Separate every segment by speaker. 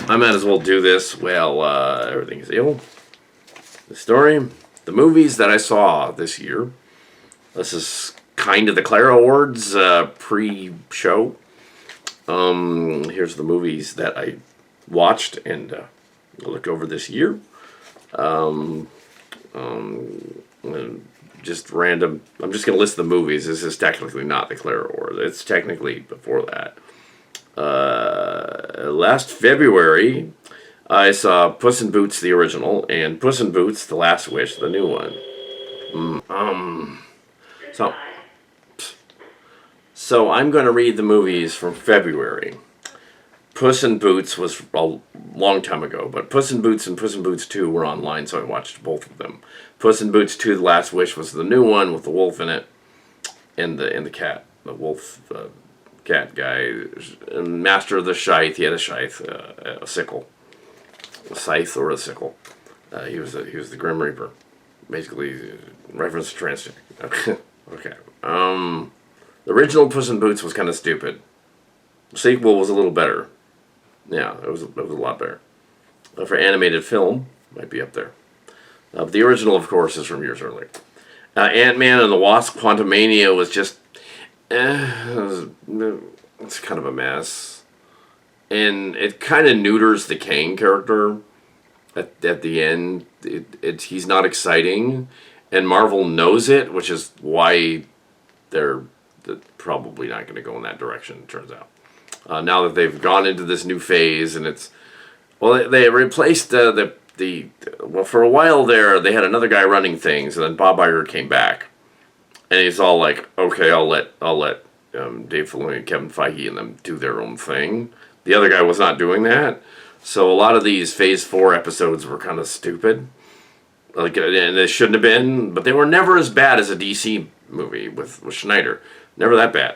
Speaker 1: I might as well do this while everything is able. The story, the movies that I saw this year. This is kind of the Clara Awards pre-show. Here's the movies that I watched and looked over this year. Um, just random. I'm just going to list the movies. This is technically not the Clara Awards. It's technically before that. Last February, I saw Puss in Boots, the original, and Puss in Boots, The Last Wish, the new one. So, so I'm going to read the movies from February. Puss in Boots was a long time ago, but Puss in Boots and Puss in Boots 2 were online, so I watched both of them. Puss in Boots 2, The Last Wish was the new one with the wolf in it, and the cat, the wolf cat guy, master of the scythe. He had a scythe, a sickle, a scythe or a sickle. He was the Grim Reaper, basically reference to transgender. Okay. The original Puss in Boots was kind of stupid. The sequel was a little better. Yeah, it was a lot better. For animated film, might be up there. But the original, of course, is from years earlier. Ant-Man and the Wasp: Quantumania was just, it's kind of a mess, and it kind of neuters the Kang character. At the end, he's not exciting, and Marvel knows it, which is why they're probably not going to go in that direction. It turns out. Now that they've gone into this new phase, and it's, well, they replaced well, for a while there, they had another guy running things, and then Bob Iger came back, and he's all like, okay, I'll let Dave Filoni and Kevin Feige and them do their own thing. The other guy was not doing that, so a lot of these Phase 4 episodes were kind of stupid, like, and they shouldn't have been, but they were never as bad as a DC movie with Schneider. Never that bad.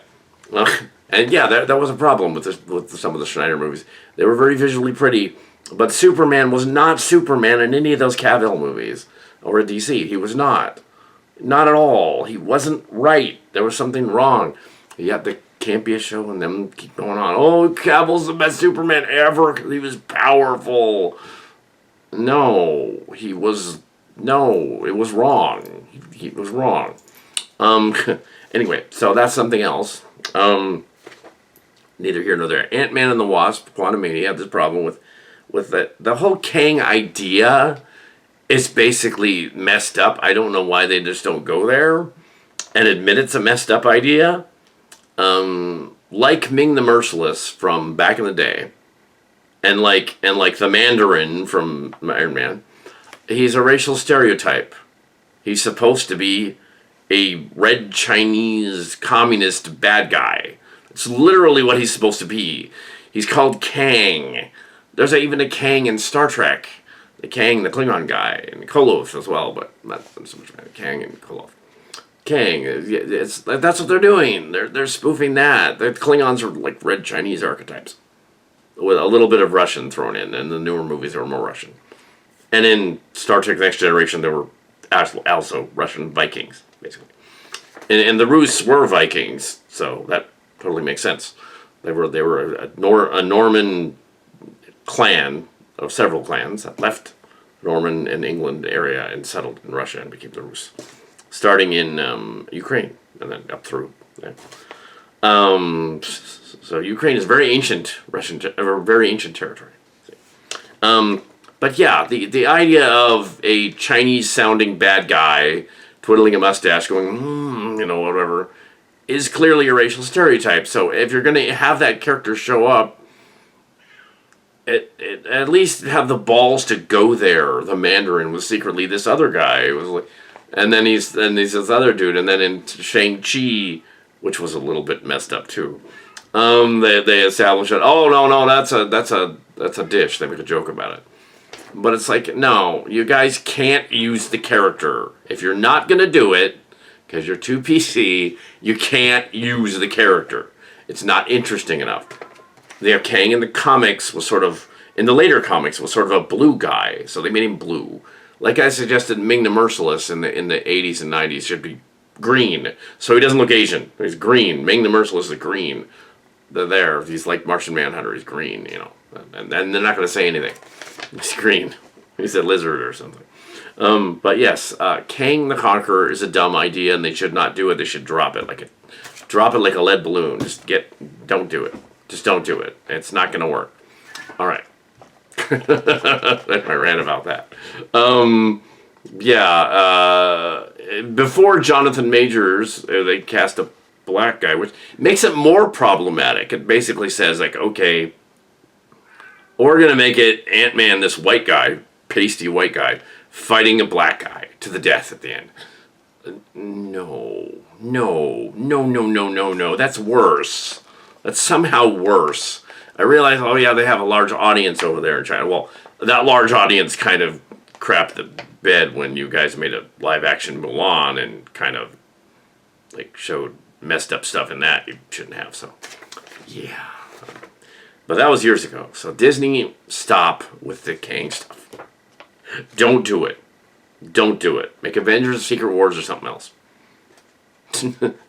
Speaker 1: And yeah, that was a problem with some of the Schneider movies. They were very visually pretty, but Superman was not Superman in any of those Cavill movies or at DC. He was not. Not at all. He wasn't right. There was something wrong. Yet there can't be a show and them keep going on. Oh, Cavill's the best Superman ever because he was powerful. No, he was. No, it was wrong. He was wrong. Anyway, so that's something else. Neither here nor there. Ant-Man and the Wasp: Quantumania had this problem with the whole Kang idea is basically messed up. I don't know why they just don't go there and admit it's a messed up idea. Like Ming the Merciless from back in the day, and like the Mandarin from Iron Man, he's a racial stereotype. He's supposed to be a red Chinese communist bad guy. It's literally what he's supposed to be. He's called Kang. There's even a Kang in Star Trek. The Kang, the Klingon guy, and Koloth as well, but not so much about Kang and Koloth. Kang, that's what they're doing. They're spoofing that. The Klingons are like red Chinese archetypes, with a little bit of Russian thrown in. And the newer movies are more Russian. And in Star Trek: Next Generation, there were also Russian Vikings, basically. And the Rus were Vikings, so that totally makes sense. They were a Norman clan of several clans that left Norman and England area and settled in Russia and became the Rus, starting in Ukraine and then up through. Yeah. So Ukraine is very ancient very ancient territory. But yeah, the idea of a Chinese-sounding bad guy twiddling a mustache, going, whatever, is clearly a racial stereotype. So if you're going to have that character show up, at least have the balls to go there. The Mandarin was secretly this other guy. It was like, and then he's this other dude, and then in Shang-Chi, which was a little bit messed up too. They establish it. Oh no, that's a dish. They make a joke about it. But it's like, no, you guys can't use the character. If you're not going to do it, because you're too PC, you can't use the character. It's not interesting enough. The Kang in the comics was sort of, in the later comics, was sort of a blue guy, so they made him blue. Like I suggested, Ming the Merciless in the 80s and 90s should be green, so he doesn't look Asian. He's green. Ming the Merciless is green. they're there. He's like Martian Manhunter. He's green, you know, and they're not going to say anything. He's green. He said lizard or something. But yes, Kang the Conqueror is a dumb idea, and they should not do it. They should drop it like a lead balloon. Don't do it. Just don't do it. It's not going to work. All right. That's my rant about that. Before Jonathan Majors, they cast a black guy, which makes it more problematic. It basically says, like, okay, we're going to make it Ant-Man, this white guy, pasty white guy, fighting a black guy to the death at the end. No. That's worse. That's somehow worse. I realize, oh yeah, they have a large audience over there in China. Well, that large audience kind of crapped the bed when you guys made a live-action Mulan and kind of, like, showed messed up stuff in that you shouldn't have, so, yeah. But that was years ago. So Disney, stop with the Kang stuff. Don't do it. Don't do it. Make Avengers Secret Wars or something else.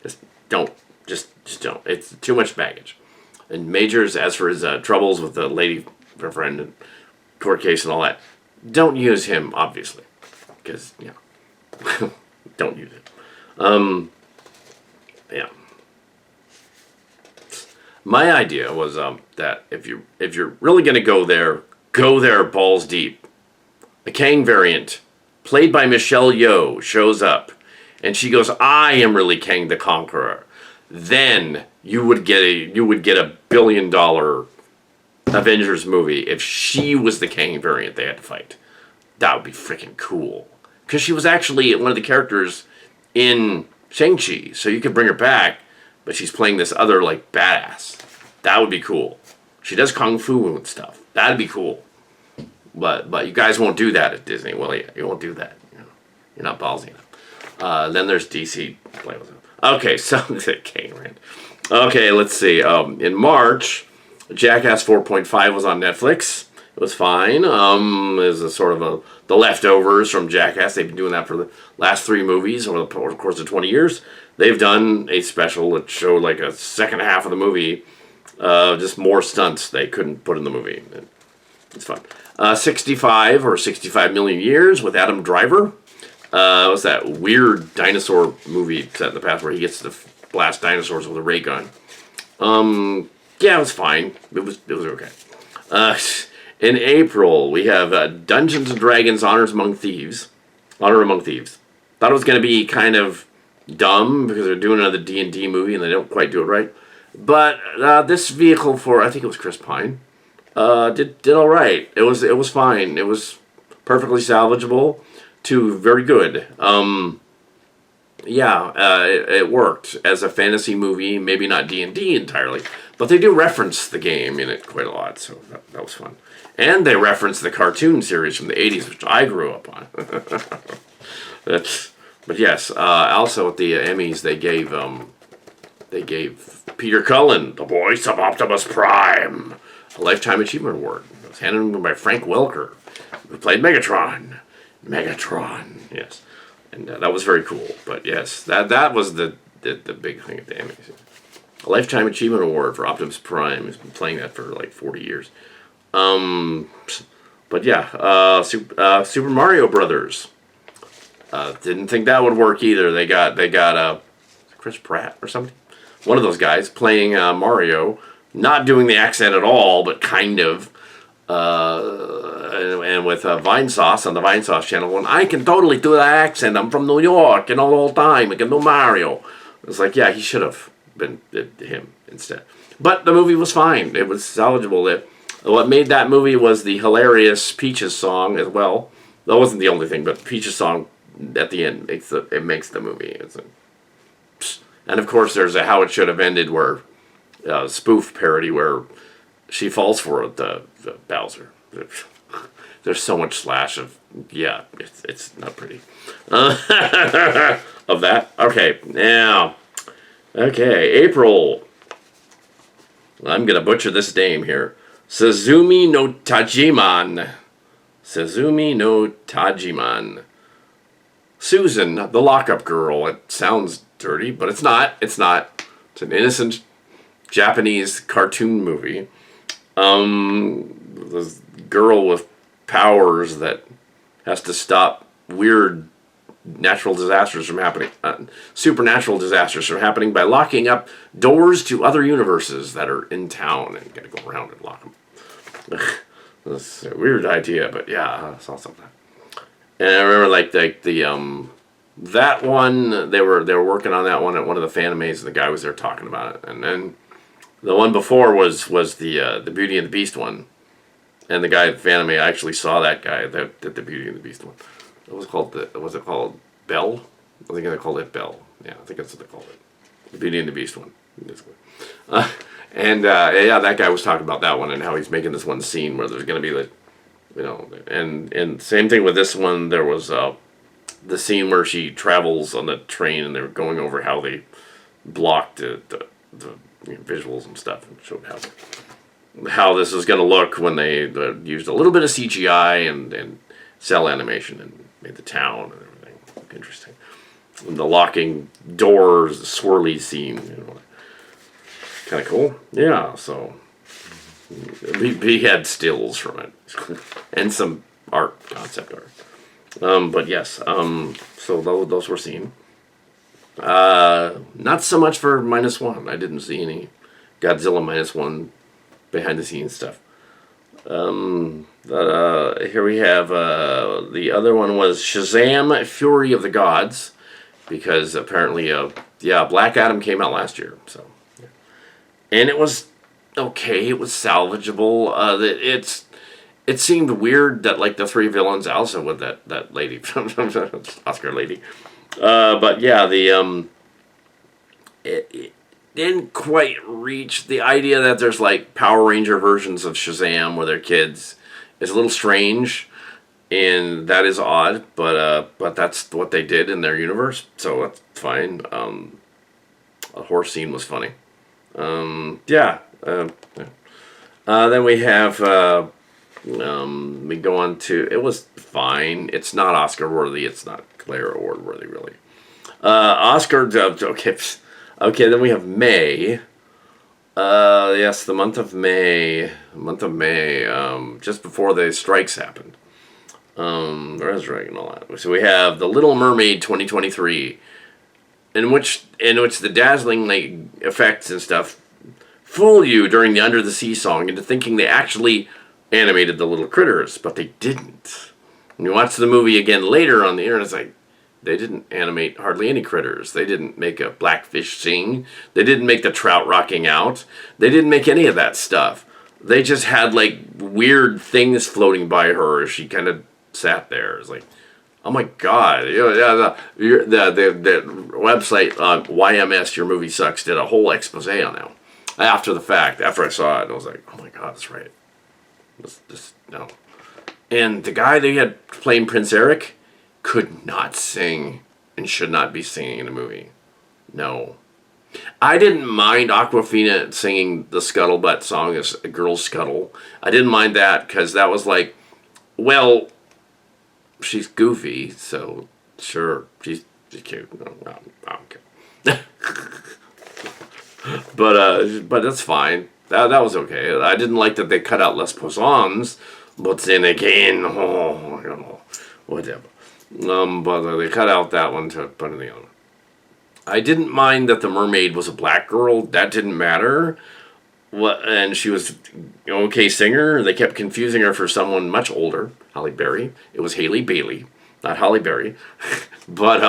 Speaker 1: Just don't. Just don't. It's too much baggage. And Majors, as for his troubles with the lady friend and court case and all that, don't use him, obviously. Because, you know, don't use it. Yeah. My idea was that if you're really going to go there balls deep. A Kang variant, played by Michelle Yeoh, shows up, and she goes, "I am really Kang the Conqueror." Then you would get a $1 billion Avengers movie if she was the Kang variant they had to fight. That would be freaking cool, because she was actually one of the characters in Shang-Chi, so you could bring her back, but she's playing this other, like, badass. That would be cool. She does kung fu and stuff. That'd be cool. But you guys won't do that at Disney. Well, yeah, you won't do that. You know, you're not ballsy enough. Then there's DC. Okay, so Kang rant. Okay, let's see. In March, Jackass 4.5 was on Netflix. It was fine. It was a sort of the leftovers from Jackass. They've been doing that for the last 3 movies over the course of 20 years. They've done a special that showed like a second half of the movie, just more stunts they couldn't put in the movie. It's fun. 65 or 65 Million Years with Adam Driver. It was that weird dinosaur movie set in the past where he gets to blast dinosaurs with a ray gun. Yeah, it was fine. It was okay. In April, we have Dungeons and Dragons Honor Among Thieves. Thought it was going to be kind of dumb because they're doing another D&D movie and they don't quite do it right. But this vehicle for, I think it was Chris Pine, did all right. It was fine. It was perfectly salvageable to very good. It worked as a fantasy movie, maybe not D&D entirely, but they do reference the game in it quite a lot, so that was fun. And they reference the cartoon series from the 80s, which I grew up on. But yes, also at the Emmys, they gave Peter Cullen, the voice of Optimus Prime, a Lifetime Achievement Award. It was handed to him by Frank Welker, who played Megatron, yes. And that was very cool. But yes, that was the big thing at the Emmys. A Lifetime Achievement Award for Optimus Prime. He's been playing that for like 40 years. But yeah, Super Mario Brothers. Didn't think that would work either. They got Chris Pratt or something. One of those guys playing Mario, not doing the accent at all, but kind of. And with Vinesauce on the Vinesauce channel, and I can totally do that accent. I'm from New York, and all the time I can do Mario. It's like, yeah, he should have been him instead. But the movie was fine. It was salvageable. What made that movie was the hilarious Peaches song as well. That wasn't the only thing, but Peaches song at the end makes the movie. And of course, there's a How It Should Have Ended, where spoof parody where she falls for the Bowser. There's so much slash of, yeah, it's not pretty. Of that. Okay, now. Okay, April. I'm going to butcher this name here. Suzumi no Tajiman. Susan, the lockup girl. It sounds dirty, but it's not. It's an innocent Japanese cartoon movie. This girl with powers that has to stop weird natural disasters from happening, supernatural disasters from happening by locking up doors to other universes that are in town, and you gotta go around and lock them. That's a weird idea, but yeah, I saw something. And I remember the that one they were working on that one at one of the Fanimays, and the guy was there talking about it, and then the one before was the Beauty and the Beast one, and the guy at Fanime, I actually saw that guy that did the Beauty and the Beast one. It was it called Belle? I think they called it Belle. Yeah, I think that's what they called it. The Beauty and the Beast one. Yeah, that guy was talking about that one and how he's making this one scene where there's going to be like, and same thing with this one. There was the scene where she travels on the train and they're going over how they blocked the visuals and stuff and showed how this is going to look when they used a little bit of CGI and cell animation and made the town and everything look interesting. And the locking doors, the swirly scene, kind of cool. Yeah, so we had stills from it and some concept art. But yes, so those were seen. Not so much for -1. I didn't see any Godzilla -1 behind the scenes stuff. Here we have the other one was Shazam! Fury of the Gods, because apparently, Black Adam came out last year, so yeah. And it was okay. It was salvageable. It seemed weird that like the three villains also with that lady from Oscar lady. But yeah, it didn't quite reach the idea that there's like Power Ranger versions of Shazam where they're kids. It's a little strange, and that is odd. But that's what they did in their universe, so that's fine. A horse scene was funny. Yeah. Then we have we go on to, it was fine. It's not Oscar worthy. It's not Clara award worthy, really. Oscar dubbed. Okay. Then we have May. Yes, the month of May. Just before the strikes happened. Resurrect and all that. So we have The Little Mermaid 2023, in which the dazzling effects and stuff fool you during the Under the Sea song into thinking they actually animated the little critters, but they didn't. When you watch the movie again later on the internet, it's like, they didn't animate hardly any critters. They didn't make a blackfish sing. They didn't make the trout rocking out. They didn't make any of that stuff. They just had like weird things floating by her as she kind of sat there. It's like, oh my god! The website YMS Your Movie Sucks did a whole expose on that. After the fact, after I saw it, I was like, oh my god, that's right. No. And the guy they had playing Prince Eric could not sing and should not be singing in a movie. No. I didn't mind Aquafina singing the Scuttlebutt song as a girl's scuttle. I didn't mind that because that was like, well, she's goofy, so sure, she's cute. No, I don't care. But that's fine. That was okay. I didn't like that they cut out Les Poissons, but then again, whatever. But they cut out that one to put in the other one. I didn't mind that the mermaid was a black girl. That didn't matter. And she was an okay singer. They kept confusing her for someone much older, Halle Berry. It was Haley Bailey, not Halle Berry. But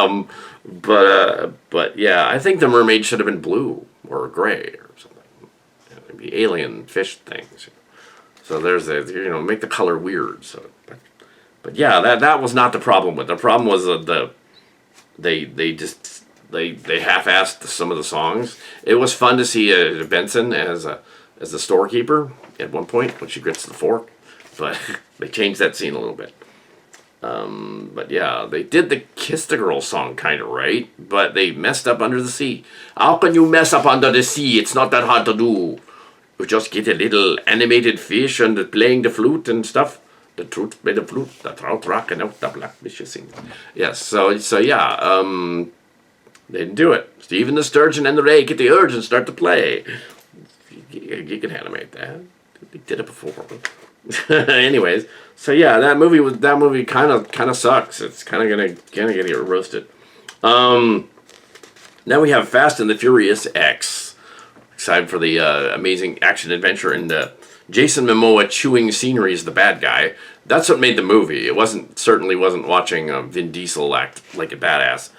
Speaker 1: yeah, I think the mermaid should have been blue or gray or something. Maybe alien fish things. So there's make the color weird. So, but yeah, that was not the problem with it. The problem was they half-assed some of the songs. It was fun to see Benson as the storekeeper at one point when she grits the fork, but they changed that scene a little bit. But yeah, they did the Kiss the Girl song kind of right, but they messed up Under the Sea. How can you mess up Under the Sea? It's not that hard to do. You just get a little animated fish and playing the flute and stuff. The truth play the flute, the trout rocking out, the blackfish singing. Yes, so yeah, they didn't do it. Stephen the Sturgeon and the Ray get the urge and start to play. You can animate that. They did it before. Anyways, so yeah, that movie kind of sucks. It's kind of gonna get roasted. Now we have Fast and the Furious X. Excited for the amazing action adventure and Jason Momoa chewing scenery as the bad guy. That's what made the movie. It certainly wasn't watching Vin Diesel act like a badass,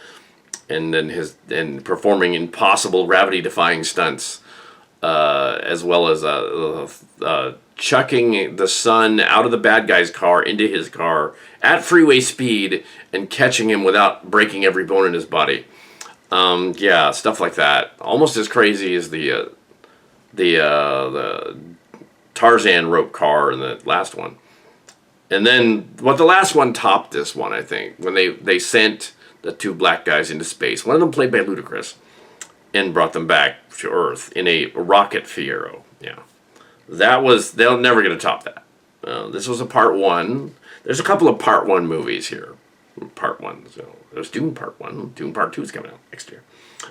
Speaker 1: and then performing impossible gravity-defying stunts, as well as chucking the son out of the bad guy's car into his car at freeway speed and catching him without breaking every bone in his body. Yeah, stuff like that. Almost as crazy as the Tarzan rope car in the last one. And then, the last one topped this one, I think, when they sent the two black guys into space. One of them played by Ludacris, and brought them back to Earth in a rocket Fiero. Yeah. They're never going to top that. This was a part one. There's a couple of part one movies here. Part one. So there's Dune part one. Dune part two is coming out next year.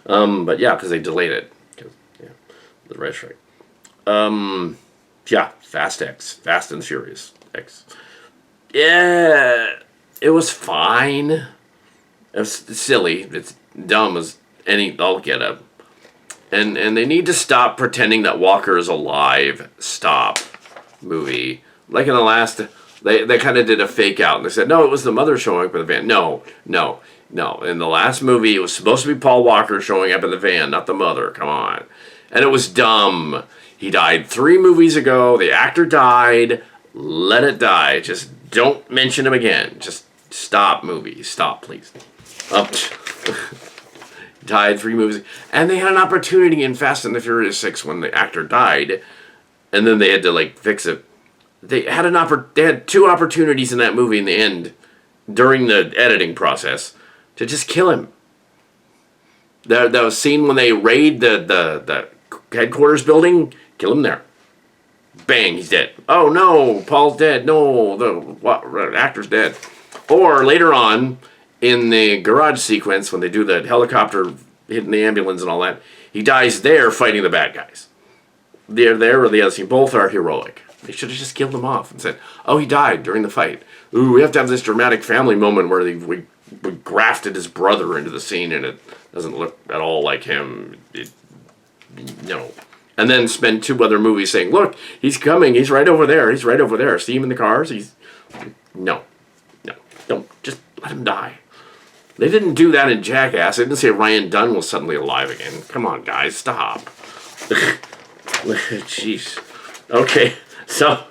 Speaker 1: But yeah, because they delayed it. The red strike. Yeah, Fast and Furious X. Yeah, it was fine. It was silly. It's dumb as I'll get up. And they need to stop pretending that Walker is alive. Stop. Movie. Like in the last, they kind of did a fake out. And they said, no, it was the mother showing up in the van. No. In the last movie, it was supposed to be Paul Walker showing up in the van, not the mother. Come on. And it was dumb. He died 3 movies ago. The actor died. Let it die. Just don't mention him again. Just stop, movie. Stop, please. Died 3 movies. And they had an opportunity in Fast and the Furious 6 when the actor died. And then they had to, fix it. They had 2 opportunities in that movie in the end, during the editing process, to just kill him. That scene when they raid the headquarters building, kill him there. Bang, he's dead. Oh no, Paul's dead. No, the actor's dead. Or later on, in the garage sequence, when they do the helicopter hitting the ambulance and all that, he dies there fighting the bad guys. They're there or the other scene. Both are heroic. They should have just killed him off and said, oh, he died during the fight. Ooh, we have to have this dramatic family moment where we grafted his brother into the scene and it doesn't look at all like him. No. And then spend 2 other movies saying, look, he's coming. He's right over there. He's right over there. See him in the cars? No. Don't. Just let him die. They didn't do that in Jackass. They didn't say Ryan Dunn was suddenly alive again. Come on, guys. Stop. Jeez. Okay. So,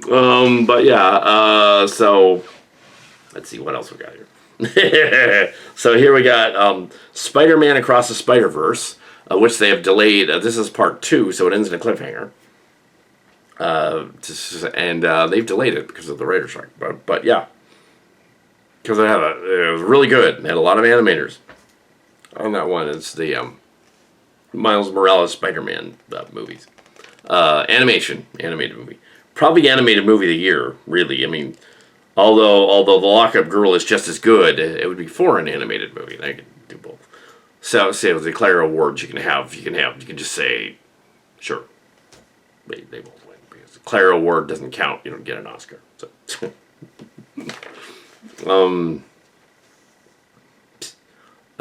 Speaker 1: but yeah, so, let's see what else we got here. So here we got Spider-Man Across the Spider-Verse, which they have delayed. This is part 2, so it ends in a cliffhanger. And they've delayed it because of the writer's strike. But yeah, because it was really good. They had a lot of animators on that one. It's the Miles Morales Spider-Man movies. Animated movie. Probably animated movie of the year, really. I mean, although The Lockup Girl is just as good, it would be for an animated movie. They can do both. So, say with the Clara awards, you can just say, sure, they both win because the Clara award doesn't count. You don't get an Oscar. So,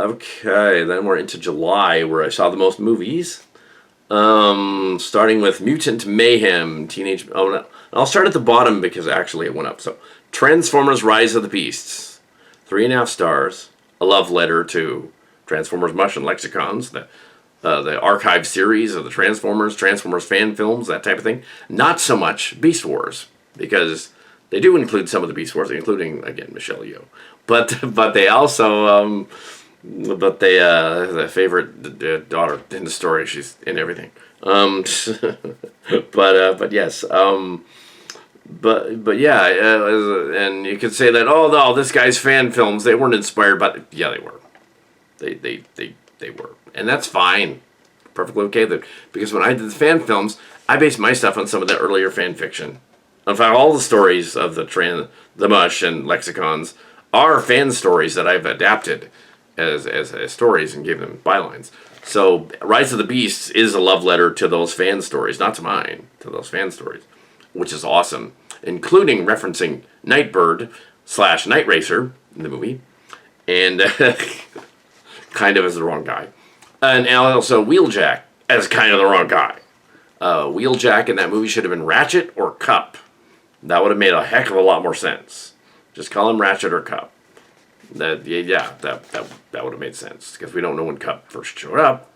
Speaker 1: okay, then we're into July, where I saw the most movies. Starting with Mutant Mayhem, I'll start at the bottom because actually it went up. So, Transformers: Rise of the Beasts, 3.5 stars. A love letter to Transformers Mush and Lexicons, the archive series of the Transformers fan films, that type of thing. Not so much Beast Wars, because they do include some of the Beast Wars, including again Michelle Yeoh, but they also. The favorite daughter in the story, she's in everything. But yes. But yeah, and you could say that, oh no, this guy's fan films, they weren't inspired, but yeah, they were. They were, and that's fine, perfectly okay. Because when I did the fan films, I based my stuff on some of the earlier fan fiction. In fact, all the stories of the Mush and Lexicons are fan stories that I've adapted as stories and gave them bylines. So Rise of the Beasts is a love letter to those fan stories, not to mine, to those fan stories, which is awesome, including referencing Nightbird / Night Racer in the movie, and kind of as the wrong guy, and also Wheeljack as kind of the wrong guy. Wheeljack in that movie should have been Ratchet or Cup. That would have made a heck of a lot more sense. Just call him Ratchet or Cup. That would have made sense, because we don't know when Cup first showed up.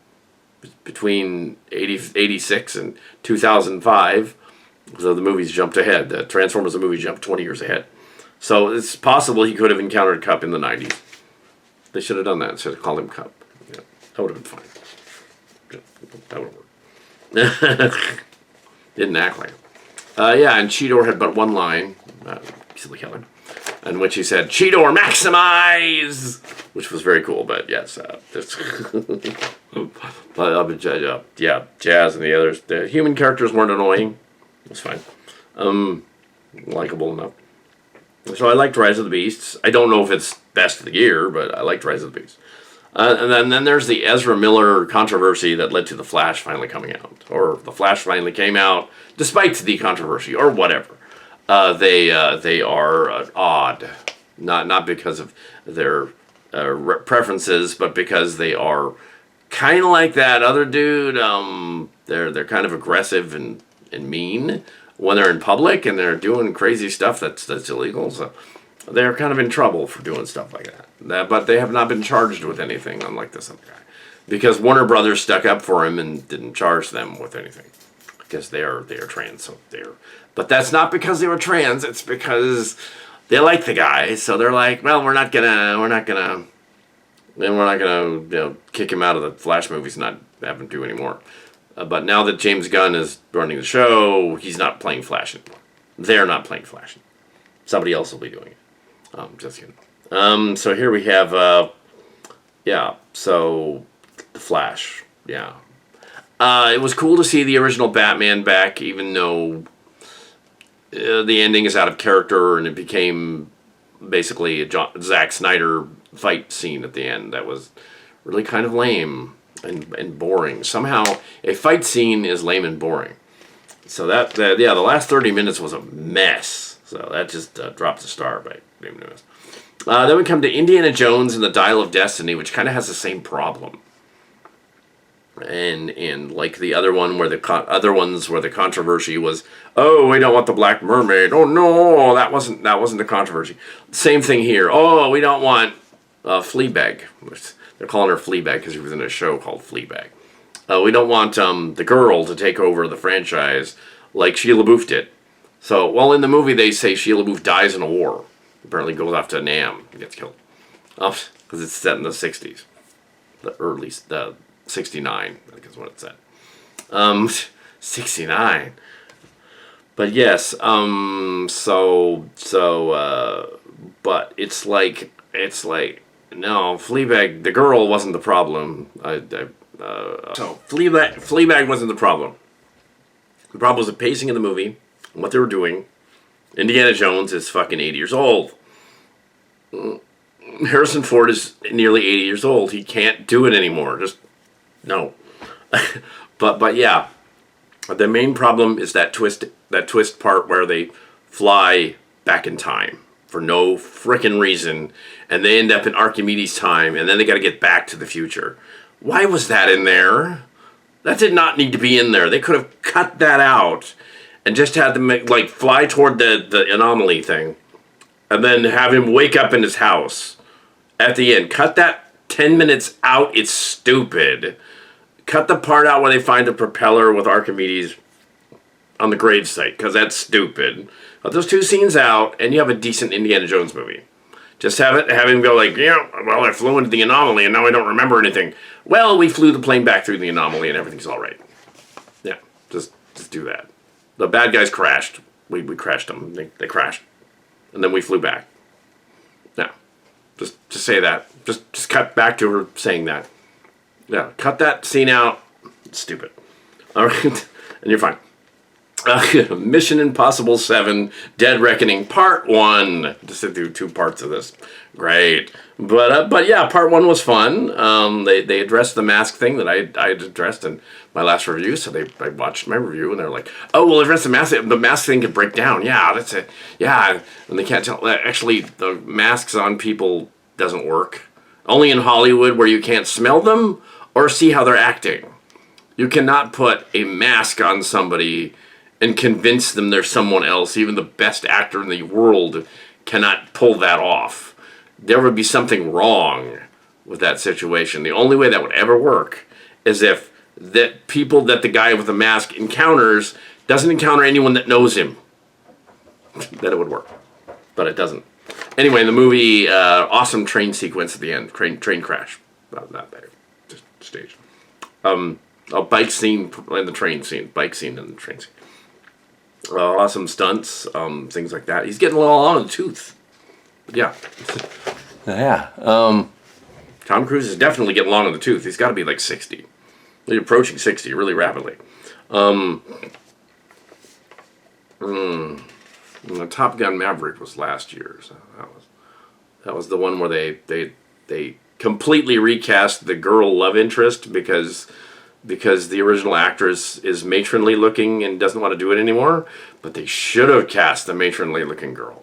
Speaker 1: Between 86 and 2005, so the movies jumped ahead. The Transformers the movie jumped 20 years ahead. So it's possible he could have encountered Cup in the 90s. They should have done that instead of called him Cup. Yeah, that would have been fine. That would have worked. Didn't act like it. Yeah, and Cheetor had but one line, silly Keller, in which he said, "Cheetor, maximize!" Which was very cool, but yes, yeah, Jazz and the others, the human characters weren't annoying. It was fine. Likeable enough. So I liked Rise of the Beasts. I don't know if it's best of the year, but I liked Rise of the Beasts. And then there's the Ezra Miller controversy that led to The Flash finally coming out. Or The Flash finally came out, despite the controversy, or whatever. They are odd. Not because of their preferences, but because they are kind of like that other dude. They're kind of aggressive and mean when they're in public, and they're doing crazy stuff that's illegal. So they're kind of in trouble for doing stuff like that. But they have not been charged with anything, unlike this other guy, because Warner Brothers stuck up for him and didn't charge them with anything, because they are trans. So but that's not because they were trans. It's because they like the guy. So they're like, well, we're not gonna kick him out of the Flash movies and not have him do anymore. But now that James Gunn is running the show, he's not playing Flash anymore. They're not playing Flash. Somebody else will be doing it. Just kidding. So here we have, so the Flash. Yeah. It was cool to see the original Batman back, even though the ending is out of character, and it became basically a Zack Snyder fight scene at the end. That was really kind of lame and boring. Somehow, a fight scene is lame and boring. So the last 30 minutes was a mess. So that just drops a star by David Lewis. Then we come to Indiana Jones and the Dial of Destiny, which kind of has the same problem. And like the other one, where the controversy was, oh, we don't want the Black Mermaid. Oh no, that wasn't the controversy. Same thing here. Oh, we don't want Fleabag. They're calling her Fleabag because she was in a show called Fleabag. We don't want the girl to take over the franchise like Sheila Booth did. So, well, in the movie they say Sheila Booth dies in a war. Apparently goes off to Nam and gets killed. Because it's set in the 60s. The 69, I think is what it said. 69. But yes, but it's like, no, Fleabag, the girl wasn't the problem. So Fleabag wasn't the problem. The problem was the pacing of the movie and what they were doing. Indiana Jones is fucking 80 years old. Harrison Ford is nearly 80 years old. He can't do it anymore. Just no. but yeah, the main problem is that twist part where they fly back in time for no frickin' reason, and they end up in Archimedes' time, and then they got to get back to the future. Why was that in there? That did not need to be in there. They could have cut that out and just had them fly toward the anomaly thing, and then have him wake up in his house at the end. Cut that 10 minutes out. It's stupid. Cut the part out where they find the propeller with Archimedes on the gravesite, because that's stupid. Cut those two scenes out, and you have a decent Indiana Jones movie. Just have him go well, I flew into the anomaly, and now I don't remember anything. Well, we flew the plane back through the anomaly, and everything's all right. Yeah, just do that. The bad guys crashed. We crashed them. They crashed, and then we flew back. Now, just say that. Just cut back to her saying that. Yeah, cut that scene out. It's stupid. All right, and you're fine. Mission Impossible 7 Dead Reckoning Part 1. Just to do 2 parts of this. Great. But yeah, Part 1 was fun. They addressed the mask thing that I had addressed in my last review, so I watched my review, and they're like, oh, we'll address the mask. The mask thing could break down. Yeah, that's it. Yeah, and they can't tell. Actually, the masks on people doesn't work. Only in Hollywood, where you can't smell them or see how they're acting. You cannot put a mask on somebody and convince them they're someone else. Even the best actor in the world cannot pull that off. There would be something wrong with that situation. The only way that would ever work is if that people that the guy with the mask encounters doesn't encounter anyone that knows him. Then it would work. But it doesn't. Anyway, in the movie, awesome train sequence at the end. Train crash. Not bad. Just stage. A bike scene and the train scene. Bike scene and the train scene. Awesome stunts, things like that. He's getting a little long in the tooth. Yeah. Yeah. Tom Cruise is definitely getting long in the tooth. He's got to be like 60. He's approaching 60 really rapidly. The Top Gun Maverick was last year. So that was the one where they completely recast the girl love interest because the original actress is matronly looking and doesn't want to do it anymore. But they should have cast the matronly looking girl.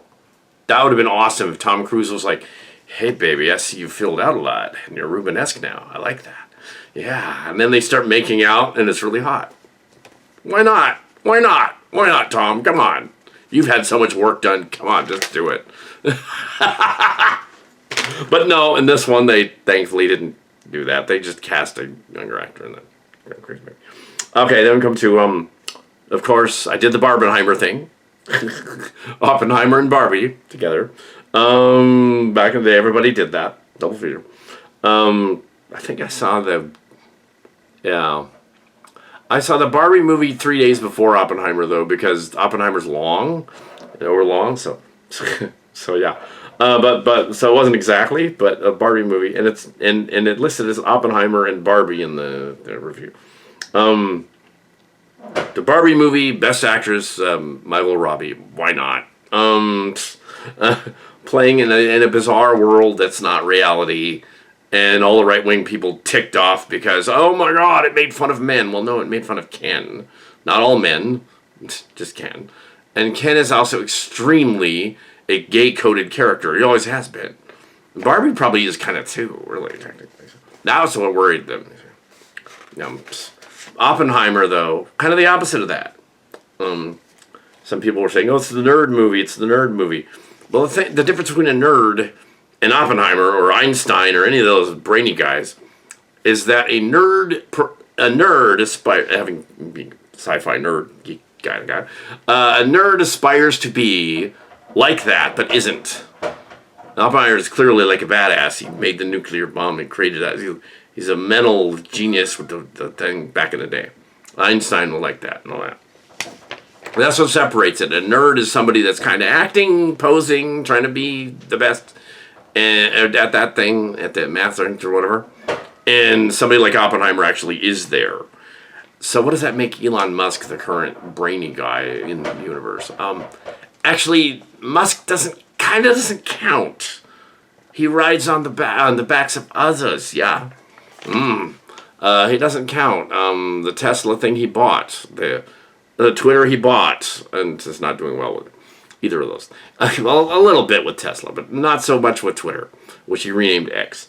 Speaker 1: That would have been awesome if Tom Cruise was like, hey baby, I see you filled out a lot and you're Rubenesque now. I like that. Yeah. And then they start making out and it's really hot. Why not? Why not? Why not, Tom? Come on. You've had so much work done. Come on, just do it. But no, in this one, they thankfully didn't do that. They just cast a younger actor in that. Okay, then we come to, of course, I did the Barbenheimer thing. Oppenheimer and Barbie together. Back in the day, everybody did that. Double feature. I think I saw the Barbie movie 3 days before Oppenheimer, though, because Oppenheimer's long. So so yeah. But so it wasn't exactly, but a Barbie movie, and it's and it listed as Oppenheimer and Barbie in the review. The Barbie movie, Best Actress, Margot Robbie. Why not? Playing in a bizarre world that's not reality, and all the right-wing people ticked off because, oh my God, it made fun of men. Well, no, it made fun of Ken. Not all men, just Ken. And Ken is also extremely a gay-coded character. He always has been. Barbie probably is kind of too, really, technically. That's what worried them. Oppenheimer, though, kind of the opposite of that. Some people were saying, oh, it's the nerd movie, it's the nerd movie. Well, the difference between a nerd and Oppenheimer or Einstein or any of those brainy guys is that a nerd, having being sci-fi nerd geek guy, a nerd aspires to be like that, but isn't. Oppenheimer is clearly like a badass. He made the nuclear bomb and created that. He's a mental genius with the thing back in the day. Einstein will like that and all that. That's what separates it. A nerd is somebody that's kind of acting, posing, trying to be the best at that thing, at the math thing or whatever. And somebody like Oppenheimer actually is there. So what does that make Elon Musk the current brainy guy in the universe? Actually, Musk doesn't count. He rides on the backs of others. Yeah. He doesn't count. The Tesla thing he bought, the Twitter he bought, and it's not doing well with either of those. Well, a little bit with Tesla, but not so much with Twitter, which he renamed X.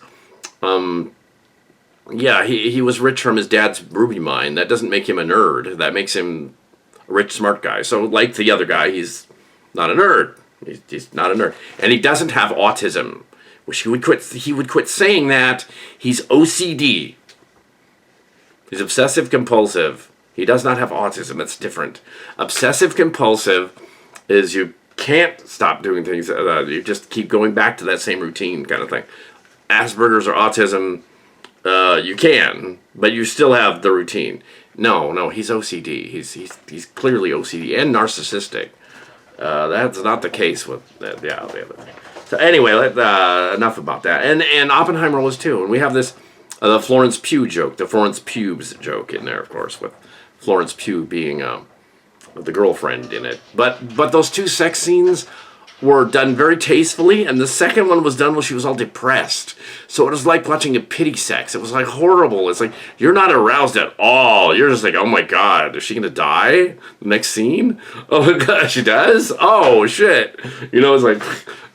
Speaker 1: Yeah, he was rich from his dad's ruby mine. That doesn't make him a nerd. That makes him a rich, smart guy. So, like the other guy, he's not a nerd. He's not a nerd, and he doesn't have autism. Wish he would quit. He would quit saying that. He's OCD. He's obsessive compulsive. He does not have autism. That's different. Obsessive compulsive is you can't stop doing things. You just keep going back to that same routine kind of thing. Asperger's or autism, you can, but you still have the routine. No, he's OCD. He's clearly OCD and narcissistic. That's not the case with the other thing. So anyway, enough about that. And Oppenheimer was too. And we have this the Florence Pugh joke, the Florence Pughes joke in there, of course, with Florence Pugh being with the girlfriend in it. But those two sex scenes were done very tastefully, and the second one was done when she was all depressed. So it was like watching a pity sex. It was like horrible. It's like you're not aroused at all. You're just like, oh my god, is she gonna die? The next scene? Oh my god, she does? Oh shit. You know, it's like,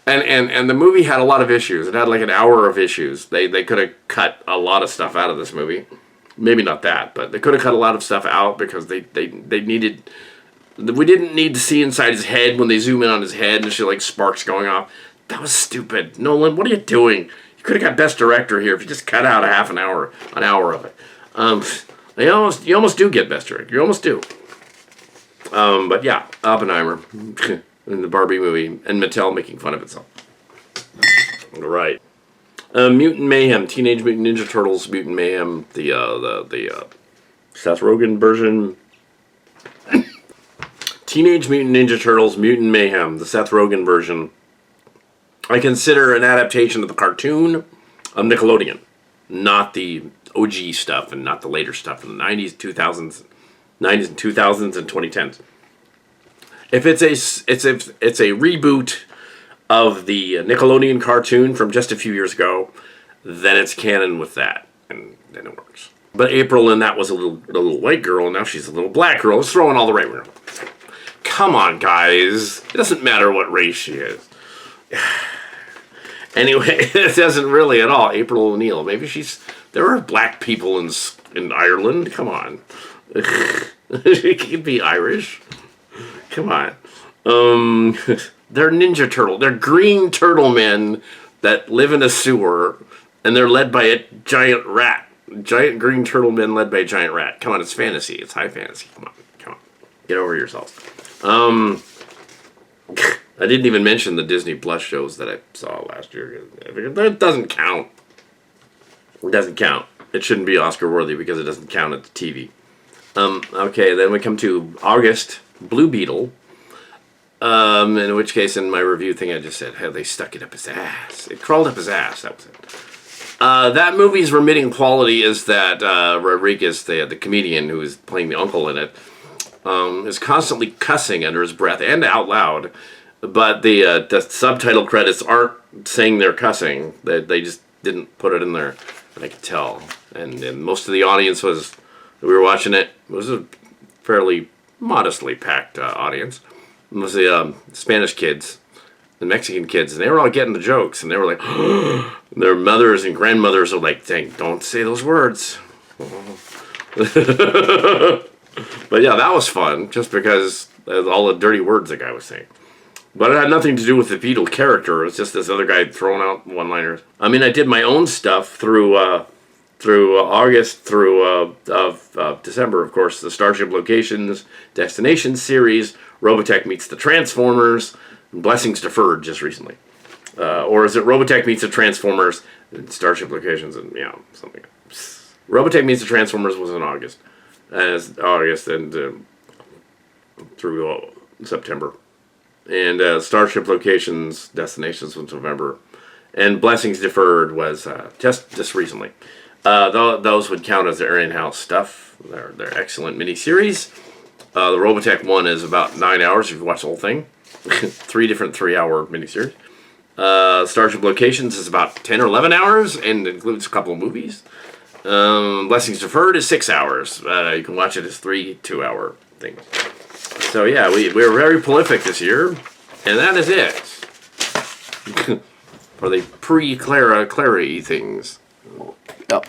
Speaker 1: and the movie had a lot of issues. It had like an hour of issues. They could have cut a lot of stuff out of this movie. Maybe not that, but they could have cut a lot of stuff out because they needed. We didn't need to see inside his head when they zoom in on his head and shit like sparks going off. That was stupid. Nolan, what are you doing? You could have got Best Director here if you just cut out an hour of it. You almost do get Best Director. You almost do. But yeah, Oppenheimer in the Barbie movie and Mattel making fun of itself. All right. Mutant Mayhem, Teenage Mutant Ninja Turtles, Mutant Mayhem, the Seth Rogen version. Teenage Mutant Ninja Turtles, Mutant Mayhem, the Seth Rogen version. I consider an adaptation of the cartoon of Nickelodeon, not the OG stuff and not the later stuff in the 90s, 2000s, 90s and 2000s and 2010s. If it's a reboot of the Nickelodeon cartoon from just a few years ago, then it's canon with that, and then it works. But April in that was a little white girl, and now she's a little black girl. Let's throw in all the right girl. Come on, guys. It doesn't matter what race she is. Anyway, it doesn't really at all. April O'Neil. Maybe there are black people in Ireland. Come on. She could be Irish. Come on. They're Ninja Turtle. They're green turtle men that live in a sewer, and they're led by a giant rat. Giant green turtle men led by a giant rat. Come on, it's fantasy. It's high fantasy. Come on. Get over yourselves. I didn't even mention the Disney Plus shows that I saw last year. That doesn't count. It doesn't count. It shouldn't be Oscar worthy because it doesn't count at the TV. Okay, then we come to August, Blue Beetle. In which case, in my review thing, I just said, hey, they stuck it up his ass. It crawled up his ass. That was it. That movie's remitting quality is that Rodriguez, the comedian who is playing the uncle in it, is constantly cussing under his breath and out loud. But the subtitle credits aren't saying they're cussing. They just didn't put it in there. But I could tell. And most of the audience we were watching it. It was a fairly modestly packed audience. It was the Spanish kids, the Mexican kids, and they were all getting the jokes. And they were like, their mothers and grandmothers are like, dang, don't say those words. But yeah, that was fun, just because of all the dirty words the guy was saying. But it had nothing to do with the Beetle character. It was just this other guy throwing out one-liners. I mean, I did my own stuff through August through December, of course. The Starship Locations Destination series, Robotech meets the Transformers, and Blessings Deferred just recently. Or is it Robotech meets the Transformers, and Starship Locations, and something. Robotech meets the Transformers was in August. And through September. And Starship Locations Destinations was November. And Blessings Deferred was just recently. Those would count as their in-house stuff. They're excellent miniseries. The Robotech one is about 9 hours if you watch the whole thing. 3 different 3-hour miniseries. Starship Locations is about 10 or 11 hours and includes a couple of movies. Blessings Deferred is 6 hours. You can watch it as 3 2-hour things. So yeah, we were very prolific this year, and that is it for the pre-Clara things. Yep.